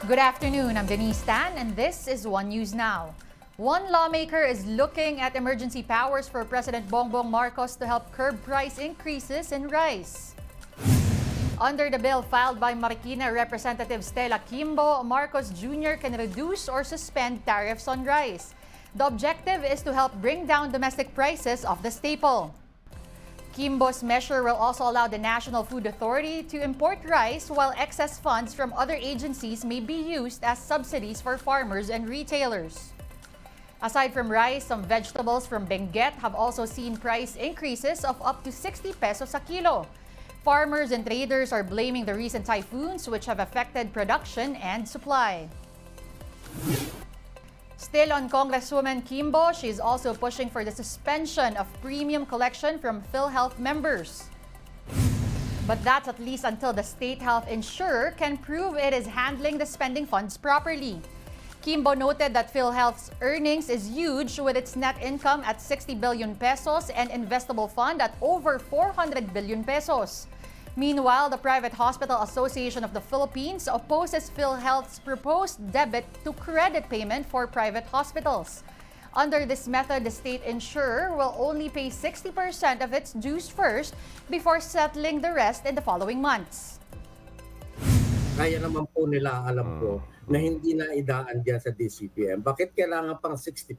Good afternoon, I'm Denise Tan, and this is One News Now. One lawmaker is looking at emergency powers for President Bongbong Marcos to help curb price increases in rice. Under the bill filed by Marikina Representative Stella Kimbo, Marcos Jr. can reduce or suspend tariffs on rice. The objective is to help bring down domestic prices of the staple. Kimbo's measure will also allow the National Food Authority to import rice, while excess funds from other agencies may be used as subsidies for farmers and retailers. Aside from rice, some vegetables from Benguet have also seen price increases of up to 60 pesos a kilo. Farmers and traders are blaming the recent typhoons, which have affected production and supply. Still on Congresswoman Kimbo, she is also pushing for the suspension of premium collection from PhilHealth members. But that's at least until the state health insurer can prove it is handling the spending funds properly. Kimbo noted that PhilHealth's earnings is huge, with its net income at 60 billion pesos and investable fund at over 400 billion pesos. Meanwhile, the Private Hospital Association of the Philippines opposes PhilHealth's proposed debit to credit payment for private hospitals. Under this method, the state insurer will only pay 60% of its dues first before settling the rest in the following months. Kaya naman po nila, alam ko, na hindi na idaan diyan sa DCPM. Bakit kailangan pang 60%,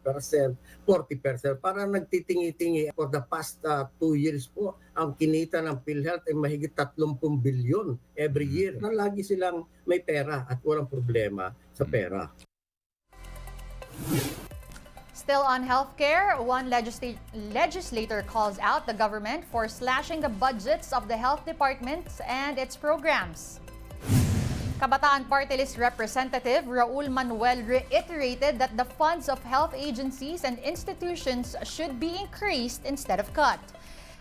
40%? Parang nagtitingi-tingi. For the past 2 years po, ang kinita ng PhilHealth ay mahigit 30 bilyon every year. Na lagi silang may pera at walang problema sa pera. Still on healthcare, one legislator calls out the government for slashing the budgets of the health departments and its programs. Kabataan Party List Representative Raul Manuel reiterated that the funds of health agencies and institutions should be increased instead of cut.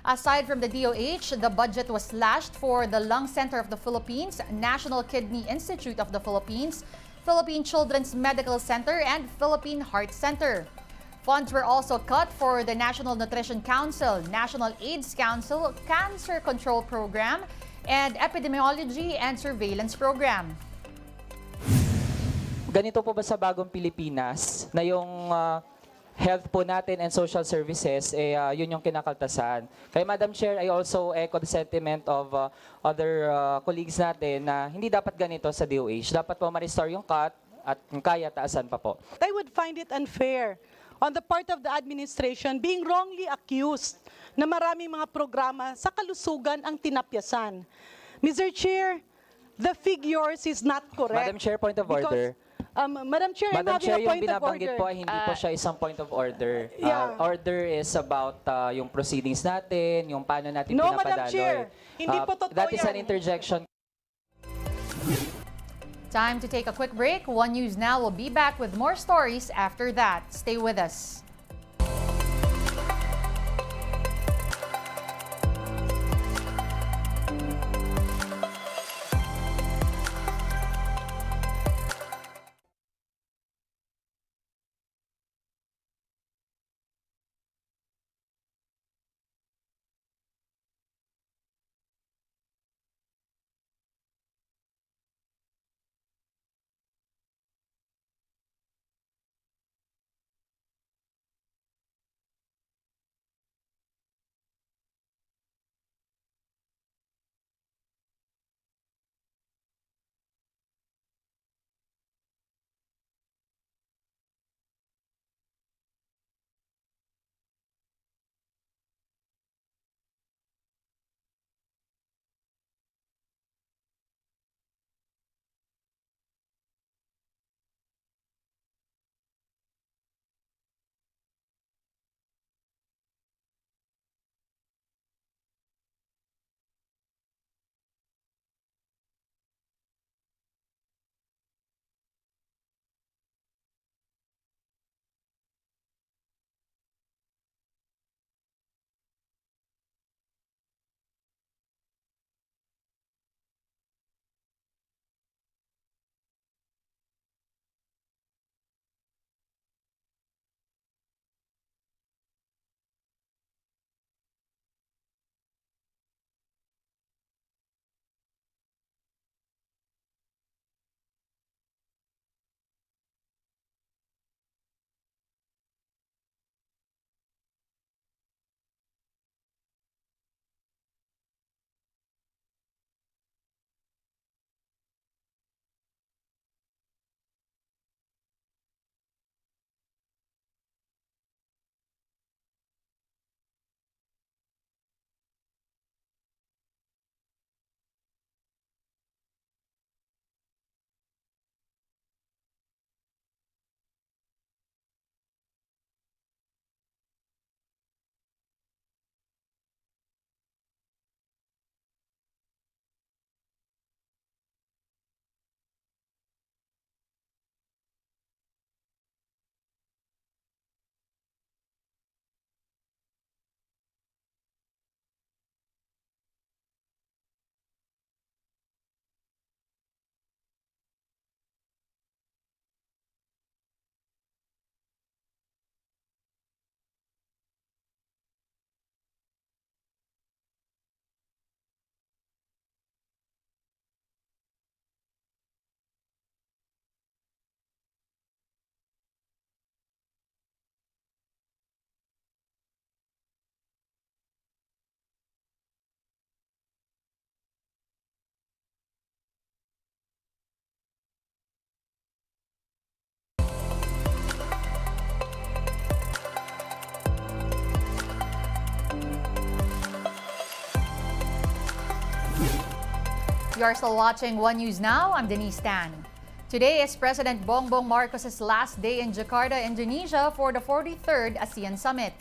Aside from the DOH, the budget was slashed for the Lung Center of the Philippines, National Kidney Institute of the Philippines, Philippine Children's Medical Center, and Philippine Heart Center. Funds were also cut for the National Nutrition Council, National AIDS Council, Cancer Control Program, and Epidemiology and Surveillance Program. Ganito po ba sa bagong Pilipinas na yung health po natin and social services, yun yung kinakaltasan. Kaya Madam Chair, I also echo the sentiment of other colleagues natin na hindi dapat ganito sa DOH. Dapat po ma-restore yung cut at kung kaya, taasan pa po. I would find it unfair on the part of the administration being wrongly accused na maraming mga programa sa kalusugan ang tinapyasan. Mr. Chair, the figures is not correct. Madam Chair, point of order. Madam Chair, Madam Chair, yung point of binabanggit order. po ay hindi po siya isang point of order. Yeah. Order is about yung proceedings natin, yung paano natin No, pinapadaloy. Madam Chair, hindi po totoo That is an yan. interjection. Time to take a quick break. One News Now will be back with more stories after that. Stay with us. You are still watching One News Now. I'm Denise Tan. Today is President Bongbong Marcos' last day in Jakarta, Indonesia for the 43rd Asean Summit.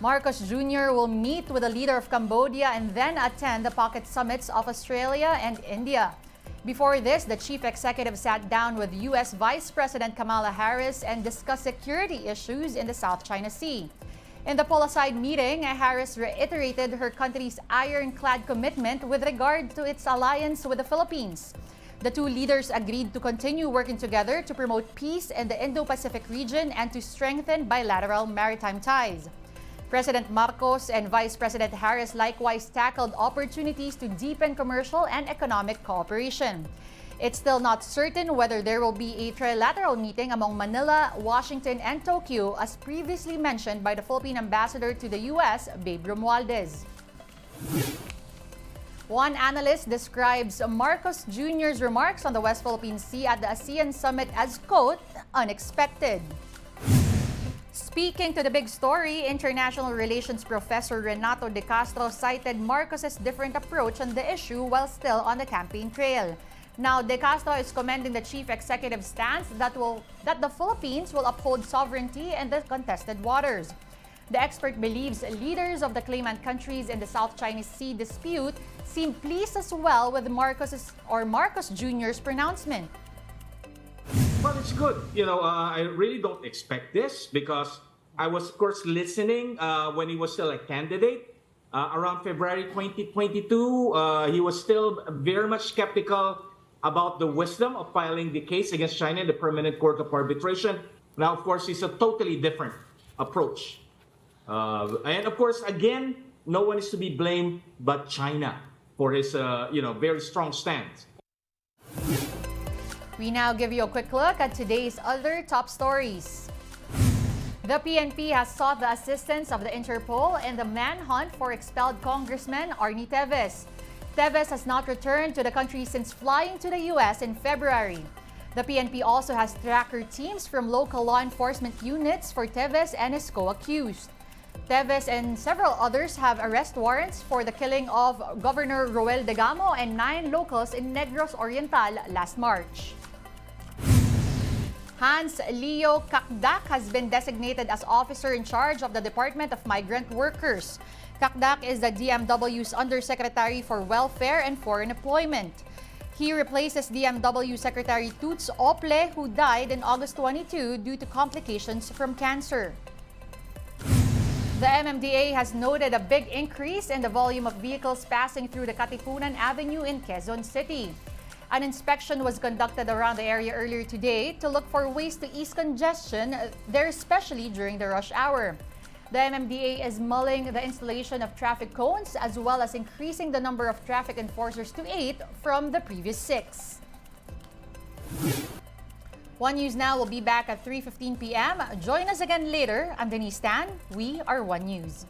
Marcos Jr. will meet with the leader of Cambodia and then attend the pocket summits of Australia and India. Before this, the chief executive sat down with U.S. Vice President Kamala Harris and discussed security issues in the South China Sea. In the pull-aside meeting, Harris reiterated her country's ironclad commitment with regard to its alliance with the Philippines. The two leaders agreed to continue working together to promote peace in the Indo-Pacific region and to strengthen bilateral maritime ties. President Marcos and Vice President Harris likewise tackled opportunities to deepen commercial and economic cooperation. It's still not certain whether there will be a trilateral meeting among Manila, Washington, and Tokyo, as previously mentioned by the Philippine ambassador to the U.S., Babe Romualdez. One analyst describes Marcos Jr.'s remarks on the West Philippine Sea at the ASEAN Summit as, quote, unexpected. Speaking to the big story, international relations professor Renato De Castro cited Marcos' different approach on the issue while still on the campaign trail. Now, De Castro is commending the chief executive's stance that the Philippines will uphold sovereignty in the contested waters. The expert believes leaders of the claimant countries in the South China Sea dispute seem pleased as well with Marcos Jr.'s pronouncement. Well, it's good. I really don't expect this because I was, of course, listening when he was still a candidate. Around February 2022, he was still very much skeptical about the wisdom of filing the case against China in the Permanent Court of Arbitration. Now, of course, it's a totally different approach. And, of course, again, no one is to be blamed but China for his, very strong stance. We now give you a quick look at today's other top stories. The PNP has sought the assistance of the Interpol in the manhunt for expelled Congressman Arnie Teves. Teves has not returned to the country since flying to the U.S. in February. The PNP also has tracker teams from local law enforcement units for Teves and his co-accused. Teves and several others have arrest warrants for the killing of Governor Roel Degamo and 9 locals in Negros Oriental last March. Hans Leo Kakdak has been designated as officer in charge of the Department of Migrant Workers. Kakdak is the DMW's Undersecretary for Welfare and Foreign Employment. He replaces DMW Secretary Toots Ople, who died in August 22 due to complications from cancer. The MMDA has noted a big increase in the volume of vehicles passing through the Katipunan Avenue in Quezon City. An inspection was conducted around the area earlier today to look for ways to ease congestion there, especially during the rush hour. The MMDA is mulling the installation of traffic cones as well as increasing the number of traffic enforcers to 8 from the previous 6. One News Now will be back at 3:15 p.m. Join us again later. I'm Denise Tan. We are One News.